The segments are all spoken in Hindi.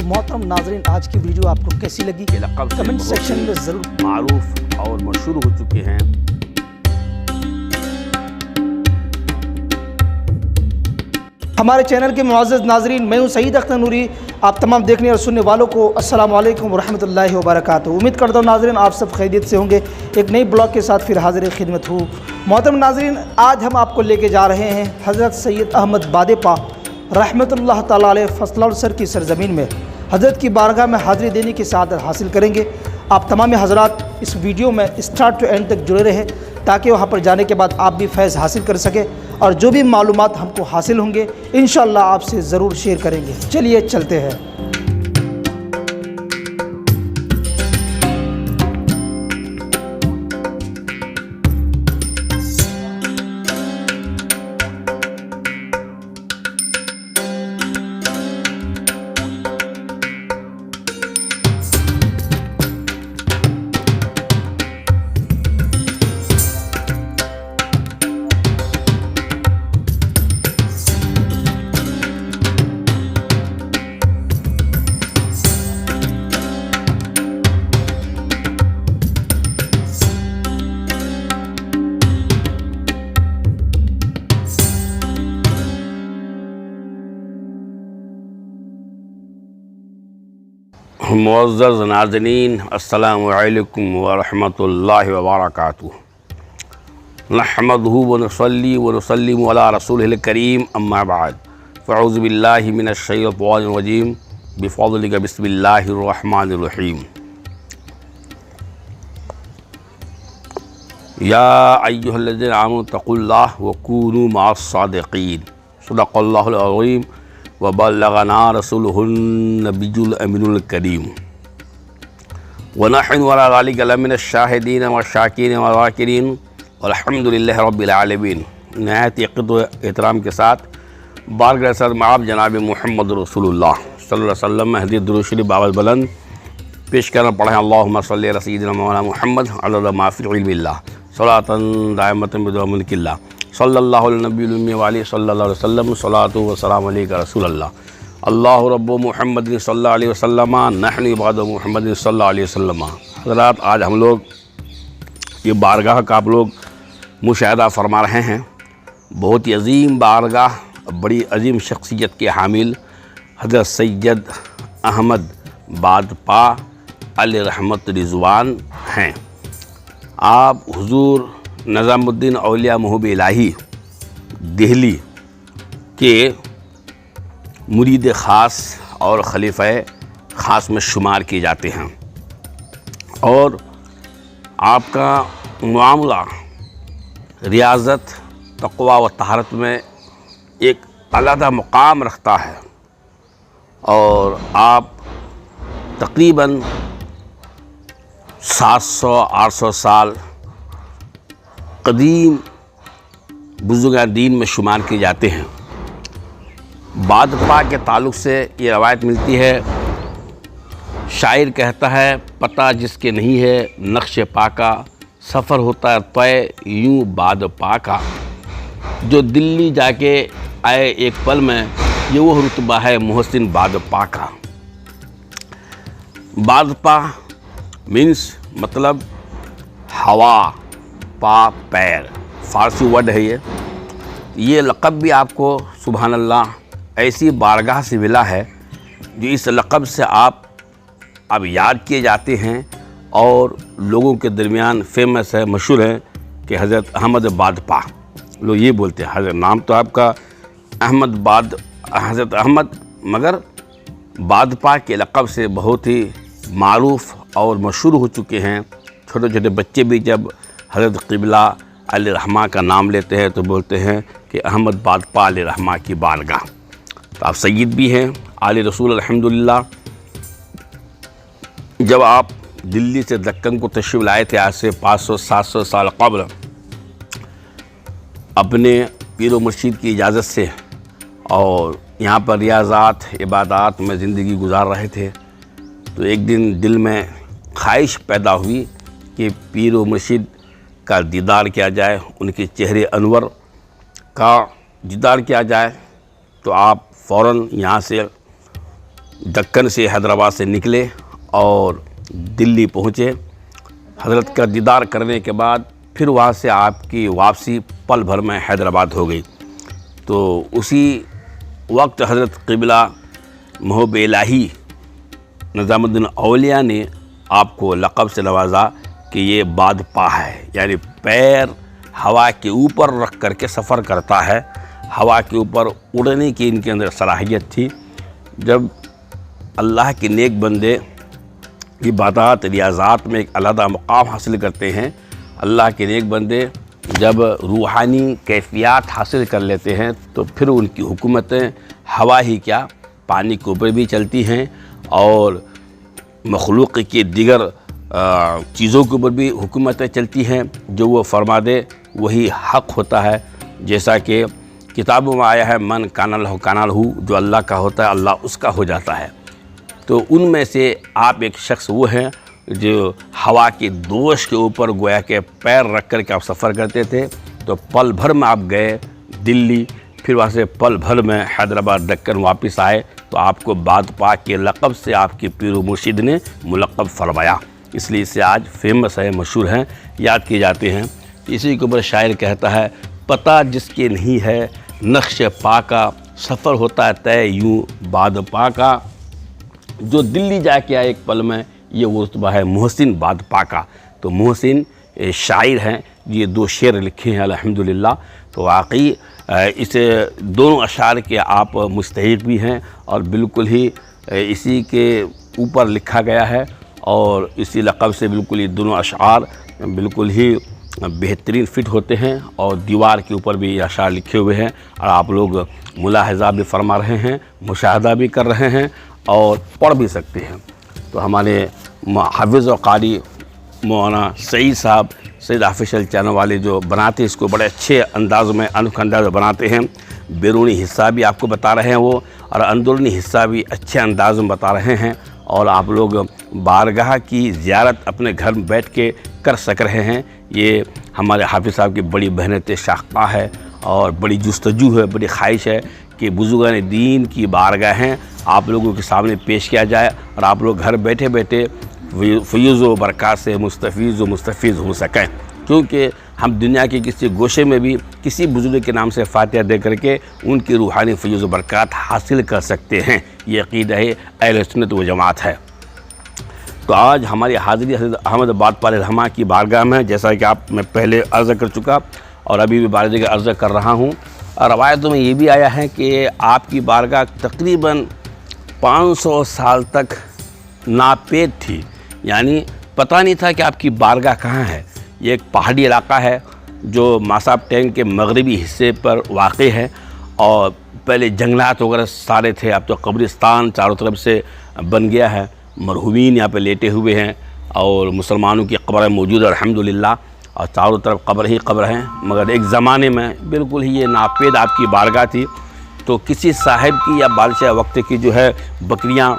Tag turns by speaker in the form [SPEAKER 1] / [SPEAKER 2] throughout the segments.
[SPEAKER 1] तो मोहतरम नाजरीन, आज की वीडियो आपको कैसी लगी कमेंट सेक्शन में ज़रूर।
[SPEAKER 2] मारूफ और मशहूर हो चुके हैं।
[SPEAKER 1] हमारे चैनल के मुअज़्ज़ज़ नाजरीन, मैं हूँ सईद अख्तर नूरी। आप तमाम देखने और सुनने वालों को अस्सलाम वालेकुम वरहमतुल्लाहि वबरकातुहू। उम्मीद करता हूँ नाजरीन आप सब खैरियत से होंगे। एक नई ब्लॉग के साथ फिर हाजिर खिदमत हूँ। मोहतरम नाजरीन, आज हम आपको लेके जा रहे हैं हज़रत सैयद अहमद बादेपा रहमतुल्लाह ताला अलैह फज़ल सर की सरज़मीन में हज़रत की बारगाह में हाज़िरी देने की सआदत हासिल करेंगे। आप तमाम हज़रात इस वीडियो में स्टार्ट टू एंड तक जुड़े रहें ताकि वहाँ पर जाने के बाद आप भी फैज़ हासिल कर सकें और जो भी मालूमात हमको हासिल होंगे इंशाअल्लाह आपसे ज़रूर शेयर करेंगे। चलिए चलते हैं।
[SPEAKER 2] मुअज़्ज़ज़ नाज़रीन, अस्सलामु अलैकुम वरहमतुल्लाहि वबरकातुहू। नहमदुहु व नुसल्ली व नुसल्लिमु अला रसूलिहिल करीम, अम्मा बाद। फ़अऊज़ु बिल्लाहि मिनश शैतानिर रजीम, बिफ़ज़लिका बिस्मिल्लाहिर रहमानिर रहीम। या अय्युहल्लज़ीना आमनु तक़ुल्लाह व कूनू मअस सादिक़ीन। सदक़ल्लाहुल अज़ीम व बल्लगना रसूलुहुन नबियुल अमीनुल करीम व नहनु अला ज़ालिका लमिनश शाहिदीन व शाकिरीन व ज़ाकिरीन वल्हम्दुलिल्लाहि रब्बिल आलमीन। नहायत इक़्क़त व एहतराम के साथ बारगाह सर में आप जनाब मुहम्मद रसूलुल्लाह सल्लल्लाहु अलैहि वसल्लम में हदीस दुरूद शरीफ बावल बुलंद पेश करना पढ़ें। अल्लाहुम्मा सल्लि अला सय्यिदिना मौलाना मुहम्मद अदद मा फ़ी इल्मिल्लाह सलातन दाइमतन बिदवाम मुल्किल्लाह सल्लल्लाहु अलैहि नबील उम्मी व आलिहि सल्लल्लाहु अलैहि वसल्लम सलातु व सलाम अलैका रसूलल्लाह अल्लाहु रब्बु मुहम्मदिन सल्लल्लाहु अलैहि वसल्लम नहनु इबादु मुहम्मदिन सल्लल्लाहु अलैहि वसल्लम। हज़रात, आज हम लोग ये बारगाह का आप लोग मुशाहिदा फरमा रहे हैं। बहुत ही अजीम बारगाह, बड़ी अजीम शख्सियत के हामिल हज़रत सैयद अहमद बादपा अलैहिर्रहमत रिज़वान हैं। आप हुज़ूर निज़ामुद्दीन औलिया महबूब इलाही दिल्ली के मुरीद ख़ास और खलीफ़ा ख़ास में शुमार किए जाते हैं और आपका मामला रियाज़त, तक़वा व तहारत में एक अलग मुकाम रखता है और आप तकरीबन 700-800 साल कदीम बुज़ुर्ग दीन में शुमार किए जाते हैं। बादपा के ताल्लुक़ से ये रवायत मिलती है, शायर कहता है, पता जिसके नहीं है नक्श पा का, सफ़र होता है तय यूँ बादपा का। जो दिल्ली जाके आए एक पल में, ये वो रुतबा है मोहसिन बादपा का। बादपा मीन्स मतलब हवा, पा, पैर, फ़ारसी वर्ड है ये लक़ब भी आपको सुभान अल्लाह ऐसी बारगाह से मिला है जो इस लक़ब से आप अब याद किए जाते हैं और लोगों के दरमियान फेमस है, मशहूर है कि हज़रत अहमद बादपा। लोग ये बोलते हैं, हज़रत नाम तो आपका हज़रत अहमद, मगर बादपा के लक़ब से बहुत ही मारूफ़ और मशहूर हो चुके हैं। छोटे छोटे बच्चे भी जब हज़रत क़िबला अलैहिर्रहमा का नाम लेते हैं तो बोलते हैं कि अहमद बादपा अलैहिर्रहमा की बारगाह। तो आप सയ്यद भी हैं, आले रसूल अल्हम्दुलिल्लाह। जब आप दिल्ली से दक्कन को तशरीफ़ लाए थे आज से 500-700 साल क़ब्ल अपने पीर व मुर्शिद की इजाज़त से और यहाँ पर रियाज़ात इबादात में ज़िंदगी गुजार रहे थे, तो एक दिन दिल में ख्वाहिश पैदा हुई कि पीर व मुर्शिद का दीदार किया जाए, उनके चेहरे अनवर का दीदार किया जाए। तो आप फ़ौरन यहाँ से दक्कन से हैदराबाद से निकले और दिल्ली पहुँचे। हज़रत का दीदार करने के बाद फिर वहाँ से आपकी वापसी पल भर में हैदराबाद हो गई। तो उसी वक्त हज़रत क़िबला महबूब इलाही निज़ामुद्दीन औलिया ने आपको लक़ब से नवाजा कि ये बादपाह है, यानी पैर हवा के ऊपर रख करके सफ़र करता है। हवा के ऊपर उड़ने की इनके अंदर सलाहियत थी। जब अल्लाह के नेक बंदे इबादत रियाज़ात में एक अलहदा मुकाम हासिल करते हैं, अल्लाह के नेक बंदे जब रूहानी कैफियत हासिल कर लेते हैं तो फिर उनकी हुकूमतें हवा ही क्या पानी के ऊपर भी चलती हैं और मखलूक़ की दिगर चीज़ों के ऊपर भी हुकूमतें चलती हैं। जो वो फरमा दे वही हक़ होता है। जैसा कि किताबों में आया है, मन काना लहू, जो अल्लाह का होता है अल्लाह उसका हो जाता है। तो उनमें से आप एक शख्स वो हैं जो हवा के दोष के ऊपर गोया के पैर रख कर के आप सफ़र करते थे। तो पल भर में आप गए दिल्ली, फिर वहाँ से पल भर में हैदराबाद दक्कन वापस आए। तो आपको बादपाह के लक़ब से आपके पीर मुर्शिद ने मुलक़ब फरमाया, इसलिए इससे आज फेमस है, मशहूर हैं, याद किए जाते हैं। इसी के ऊपर शायर कहता है, पता जिसके नहीं है नक्श पा का, सफ़र होता है तय यूँ बादपाह का। जो दिल्ली जाके आए एक पल में, ये वो रुतबा है मोहसिन बादपाह का। तो मोहसिन शायर हैं, ये 2 शेर लिखे हैं अल्हम्दुलिल्लाह। तो वाकई इस दोनों अशार के आप मुस्तहिक़ भी हैं और बिल्कुल ही इसी के ऊपर लिखा गया है और इसी लक़ब से बिल्कुल ये दोनों अशार बिल्कुल ही बेहतरीन फ़िट होते हैं और दीवार के ऊपर भी ये अशार लिखे हुए हैं और आप लोग मुलाहज़ा भी फरमा रहे हैं, मुशाहदा भी कर रहे हैं और पढ़ भी सकते हैं। तो हमारे हाफिज़ व क़ारी मौलाना सईद साहब, सईद ऑफिशियल चैनल वाले जो बनाते हैं इसको बड़े अच्छे अंदाज़ में, अनोखे अंदाज़ में बनाते हैं। बैरूनी हिस्सा भी आपको बता रहे हैं वो, और अंदरूनी हिस्सा भी अच्छे अंदाज़ में बता रहे हैं। और आप लोग बारगाह की ज़ियारत अपने घर में बैठ के कर सक रहे हैं। ये हमारे हाफिज़ साहब की बड़ी मेहनत शाक़ा है और बड़ी जुस्तजू है, बड़ी ख्वाहिश है कि बुज़ुर्गान दीन की बारगाहें आप लोगों के सामने पेश किया जाए और आप लोग घर बैठे बैठे फ़यूज़ व बरक़ात से मुस्तफ़ीज़ हो सकें। क्योंकि हम दुनिया के किसी गोशे में भी किसी बुज़ुर्ग के नाम से फ़ातिहा दे करके उनकी रूहानी फ़यूज़ व बरक़ात हासिल कर सकते हैं। ये अक़ीदा है अहले सुन्नत व जमात है। तो आज हमारी हाज़िरी हज़रत अहमद बादपाह रहमा की बारगाह में, जैसा कि आप मैं पहले अर्ज़ कर चुका और अभी भी बारगाह का अर्ज़ कर रहा हूँ। और रवायतों में ये भी आया है कि आपकी बारगाह तकरीबन 500 साल तक नापेद थी, यानी पता नहीं था कि आपकी बारगाह कहाँ है। ये एक पहाड़ी इलाका है जो मासाब टैंक के मगरबी हिस्से पर वाक़ है और पहले जंगलात वगैरह सारे थे, अब तो कब्रिस्तान चारों तरफ से बन गया है। मरहूमीन यहाँ पे लेटे हुए हैं और मुसलमानों की कब्रें मौजूद है अल्हम्दुलिल्लाह, और चारों तरफ कब्र ही कब्र हैं। मगर एक ज़माने में बिल्कुल ही ये नापेद आपकी बारगाह थी। तो किसी साहिब की या बादशाह वक्त की जो है बकरियाँ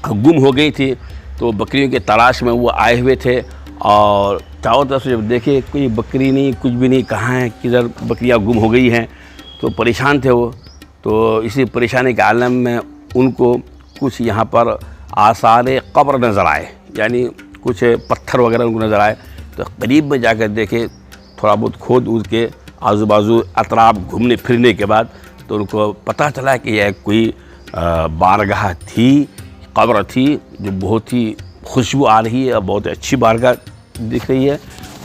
[SPEAKER 2] गुम हो गई थी, तो बकरियों के तलाश में वो आए हुए थे और चारों तरफ से जब देखे कोई बकरी नहीं, कुछ भी नहीं, कहाँ है, किधर बकरियाँ गुम हो गई हैं, तो परेशान थे वो। तो इसी परेशानी के आलम में उनको कुछ यहाँ पर आसार कब्र नज़र आए, यानी कुछ पत्थर वगैरह उनको नज़र आए। तो करीब में जाकर देखे, थोड़ा बहुत खोद उद के आजू बाजू अतराफ घूमने फिरने के बाद तो उनको पता चला कि यह कोई बारगाह थी, कब्र थी जो बहुत ही खुशबू आ रही है और बहुत अच्छी बारगाह दिख रही है।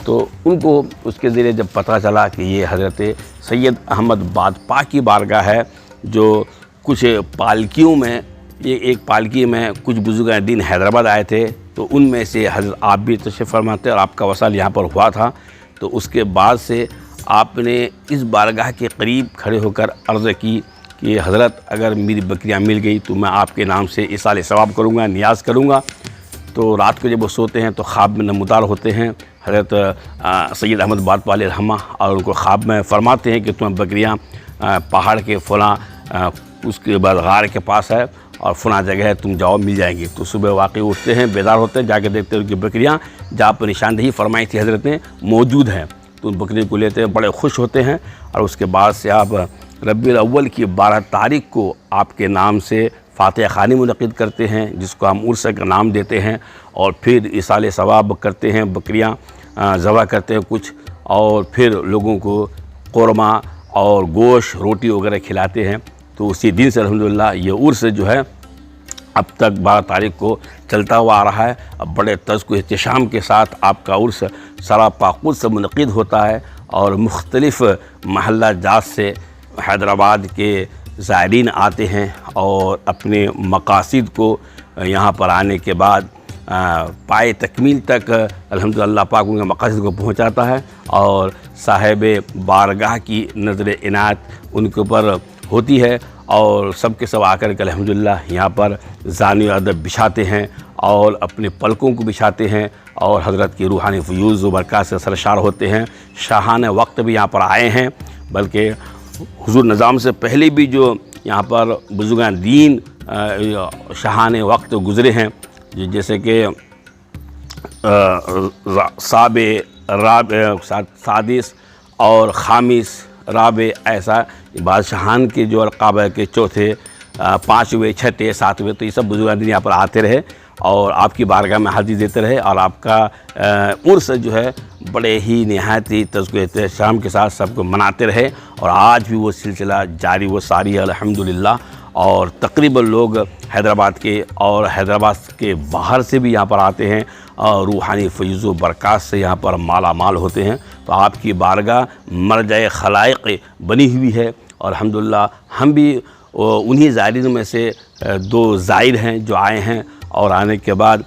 [SPEAKER 2] तो उनको उसके ज़रिए जब पता चला कि ये हज़रत सैयद अहमद बादपाह की बारगाह है, जो कुछ पालकियों में, ये एक पालकी में कुछ बुज़ुर्गान दीन हैदराबाद आए थे, तो उनमें से हज़रत आप भी तशरीफ़ फरमाते और आपका वसाल यहाँ पर हुआ था। तो उसके बाद से आपने इस बारगाह के करीब खड़े होकर अर्ज़ की कि हज़रत अगर मेरी बकरियाँ मिल गई तो मैं आपके नाम से इसाले सवाब करूँगा, नियाज़ करूँगा। तो रात को जब वो सोते हैं तो ख्वाब में नमूदार होते हैं हज़रत सैयद अहमद बादपाह रहमा, और उनको ख्वाब में फरमाते हैं कि तुम्हें बकरियाँ पहाड़ के फ़लाँ उसके बाद गार के पास है और फ़लाँ जगह है, तुम जाओ मिल जाएंगी। तो सुबह वाकई उठते हैं, बेदार होते हैं, जाके देखते हैं उनकी बकरियाँ जहाँ पर निशानदेही फरमाई थी हज़रत ने मौजूद हैं। तो उन बकरियों को लेते हैं, बड़े खुश होते हैं और उसके बाद से आप रबीउल अव्वल की 12 तारीख को आपके नाम से फ़ातिहा ख़ानी मुनक़िद करते हैं जिसको हम उर्स का नाम देते हैं, और फिर इसाले सवाब करते हैं, बकरियाँ ज़बह करते हैं कुछ, और फिर लोगों को क़ुरमा और गोश्त रोटी वगैरह खिलाते हैं। तो उसी दिन से अल्हम्दुलिल्लाह ये उर्स जो है अब तक 12 तारीख को चलता हुआ आ रहा है। अब बड़े तज़्को एहतशाम के साथ आपका उर्स सरापा खुद से मुनक़िद होता है, और मुख्तलिफ़ महल्ला जात से हैदराबाद के ज़ायरीन आते हैं और अपने मकासिद को यहाँ पर आने के बाद पाए तकमील तक अल्हम्दुलिल्लाह पाक उनके मकासिद को पहुँचाता है, और साहिब बारगाह की नज़र इनायत उनके ऊपर होती है, और सब के सब आकर के अल्हम्दुलिल्लाह यहाँ पर ज़ानी अदब बिछाते हैं और अपने पलकों को बिछाते हैं, और हज़रत की रूहानी फ़यूज़ व बरक़ात से सरशार होते हैं। शाहान वक्त भी यहाँ पर आए हैं, बल्कि हुज़ूर निज़ाम से पहले भी जो यहाँ पर बुज़ुर्गान दीन शाहान वक्त गुज़रे हैं, जैसे कि सादिस और खामिस राबे, ऐसा बादशाहान के जो अलक़ाब के चौथे, पाँचवें, छठे, सातवें, तो ये सब बुज़ुर्गान दीन यहाँ पर आते रहे और आपकी बारगाह में हाज़िरी देते रहे, और आपका उर्स जो है बड़े ही नहायत ही तज़्को एहतशाम के साथ सबको मनाते रहे, और आज भी वो सिलसिला जारी व सारी है अल्हम्दुलिल्लाह। और तकरीबन लोग हैदराबाद के और हैदराबाद के बाहर से भी यहाँ पर आते हैं और रूहानी फ़ैज़ व बरक़ात से यहाँ पर माला माल होते हैं। तो आपकी बारगाह मरजाए खलाइक़ बनी हुई है, और अल्हम्दुलिल्लाह हम भी उन्हीं ज़ायरीन में से 2 ज़ायर हैं जो आए हैं, और आने के बाद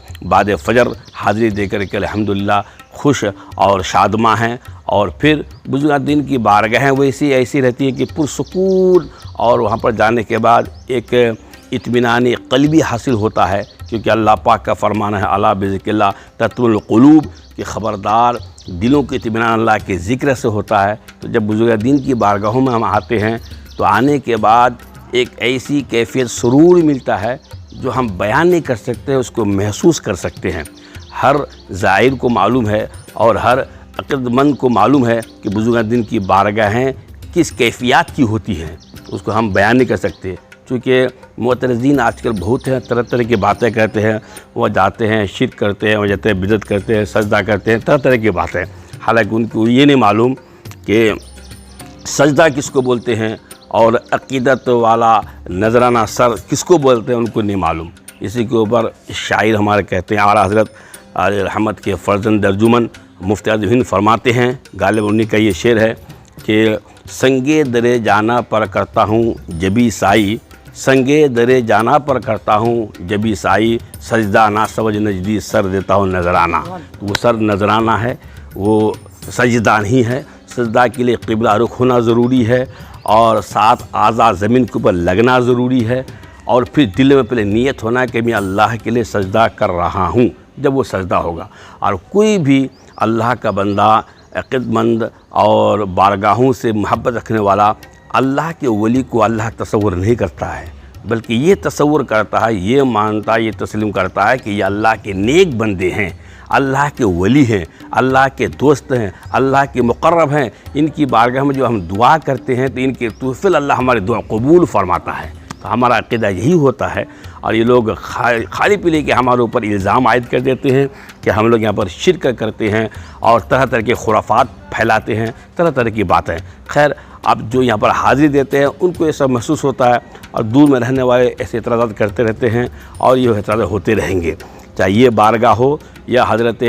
[SPEAKER 2] फ़जर हाज़िरी देकर के अल्हम्दुलिल्लाह खुश और शादमा हैं। और फिर बुज़ुर्गान दीन की बारगाहें वैसी ऐसी रहती है कि पुरसुकून, और वहाँ पर जाने के बाद एक इत्मीनान क़ल्बी हासिल होता है, क्योंकि अल्लाह पाक का फरमान है अला बिज़िक्रिल्लाह तत्मइनुल क़ुलूब, कि ख़बरदार दिलों के इत्मीनान अल्लाह के ज़िक्र से होता है। तो जब बुज़ुर्गान दीन की बारगाहों में हम आते हैं तो आने के बाद एक ऐसी कैफ़ियत सुरूर मिलता है जो हम बयान नहीं कर सकते, उसको महसूस कर सकते हैं। हर ज़ायर को मालूम है और हर अक़ीदतमंद को मालूम है कि बुज़ुर्गान दीन की बारगाहें किस कैफ़ियत की होती हैं, उसको हम बयान नहीं कर सकते। चूँकि मुअतज़िलीन आजकल बहुत हैं, तरह तरह की बातें कहते हैं, वह जाते हैं शिर्क करते हैं, वह जाते हैं बिदअत करते हैं, सजदा करते हैं, तरह तरह की बातें। हालांकि उनको ये नहीं मालूम कि सजदा किसको बोलते हैं और अक़ीदत वाला नजराना सर किसको बोलते हैं, उनको नहीं मालूम। इसी के ऊपर शायर हमारे कहते हैं, आला हज़रत आले रहमत के फ़र्जंद अर्जुमन मुफ्ती आज़म हिंद फरमाते हैं, गालिब उन्हीं का ये शेर है कि संगे दरे जाना पर करता हूँ जबी साई, संगे दरे जाना पर करता हूँ जबी साई, सजदा ना समझ नजदी सर देता हूँ नजराना। तो वो सर नजराना है, वो सजदा नहीं है। सजदा के लिए क़िबला रुख होना ज़रूरी है, और 7 आज़ा ज़मीन के ऊपर लगना ज़रूरी है, और फिर दिल में पहले नीयत होना है कि मैं अल्लाह के लिए सजदा कर रहा हूँ। जब वो सजदा होगा, और कोई भी अल्लाह का बंदा अक़ीदतमंद और बारगाहों से मोहब्बत रखने वाला अल्लाह के वली को अल्लाह तसव्वुर नहीं करता है, बल्कि ये तसव्वुर करता है, ये मानता है, ये तस्लीम करता है कि ये अल्लाह के नेक बंदे हैं, अल्लाह के वली हैं, अल्लाह के दोस्त हैं, अल्लाह के मुक़र्रब हैं। इनकी बारगाह में जो हम दुआ करते हैं तो इनके तोफ़िल अल्लाह हमारी दुआ कबूल फरमाता है। तो हमारा अक़ीदा यही होता है। और ये लोग खाली पीली के हमारे ऊपर इल्ज़ाम आयद कर देते हैं कि हम लोग यहाँ पर शिर्क करते हैं और तरह तरह के खुराफात फैलाते हैं, तरह तरह की बातें। खैर, अब जो यहाँ पर हाज़िरी देते हैं उनको ये सब महसूस होता है, और दूर में रहने वाले ऐसे एतराज़ात करते रहते हैं, और ये एतराज़ात होते रहेंगे। चाहे ये बारगाह हो या हज़रत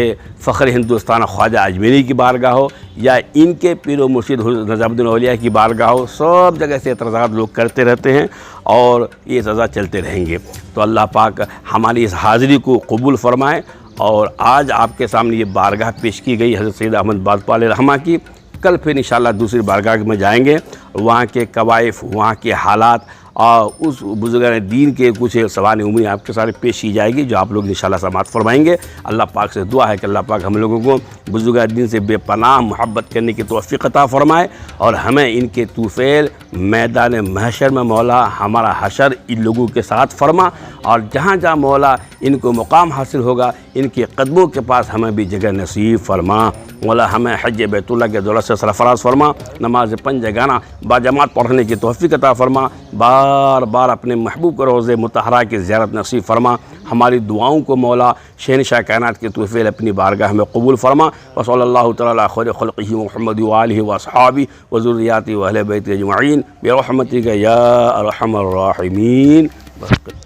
[SPEAKER 2] फ़ख्र हिंदुस्तान ख्वाजा अजमेरी की बारगाह हो या इनके पीर व मुर्शिद निज़ामुद्दीन औलिया की बारगाह हो, सब जगह से एतराज़ात लोग करते रहते हैं और ये एतराज़ात चलते रहेंगे। तो अल्लाह पाक हमारी इस हाज़िरी को कबूल फ़रमाए। और आज आपके सामने ये बारगाह पेश की गई हज़रत सैयद अहमद बाज़पाल अलैहिर्रहमा की। कल फिर इंशाअल्लाह दूसरी बारगाह में जाएंगे, वहाँ के कवाइफ, वहाँ के हालात और उस बुज़ुर्गान दीन के कुछ सवाल उम्मीद आपके सारे पेश की जाएगी, जो आप लोग इंशाअल्लाह समाअत फरमाएंगे। अल्लाह पाक से दुआ है कि अल्लाह पाक हम लोगों को बुज़ुर्गान दीन से बेपनाह मोहब्बत करने की तौफ़ीक़ अता फ़रमाए, और हमें इनके तूफ़ैल मैदान महशर में मौला हमारा हशर इन लोगों के साथ फरमा, और जहाँ जहाँ मौला इनको मुकाम हासिल होगा इनके कदमों के पास हमें भी जगह नसीब फरमा। मौला हमें हज बैतुल्लाह के दौलत से सरफराज फरमा, नमाज 5 जगाना बाजमात पढ़ने की तौफ़ीक़ अता फ़रमा। बार बार अपने महबूब के रोज़े मुतहरा की ज़ियारत नसीब फरमा। हमारी दुआओं को मौला शहनशाह कायनात के तोहफ़े अपनी बारगाह में कबूल फरमा। व सल्लल्लाहु तआला खैर खल्क़िही मुहम्मद व आलिहि व अस्हाबी व ज़ुर्रिय्यातिही व अहले बैतिही अजमईन बिरहमतिका या अरहमर राहिमीन।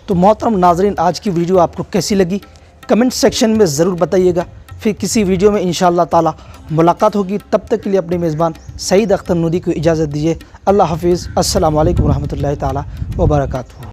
[SPEAKER 1] तो मोहतरम नाज़रीन, आज की वीडियो आपको कैसी लगी कमेंट सेक्शन में ज़रूर बताइएगा। फिर किसी वीडियो में इंशाअल्लाह ताला मुलाकात होगी। तब तक के लिए अपने मेज़बान सईद अख्तर नूरी को इजाज़त दीजिए। अल्लाह हाफिज़। अस्सलामु अलैकुम रहमतुल्लाहि ताला व बरकातुहू।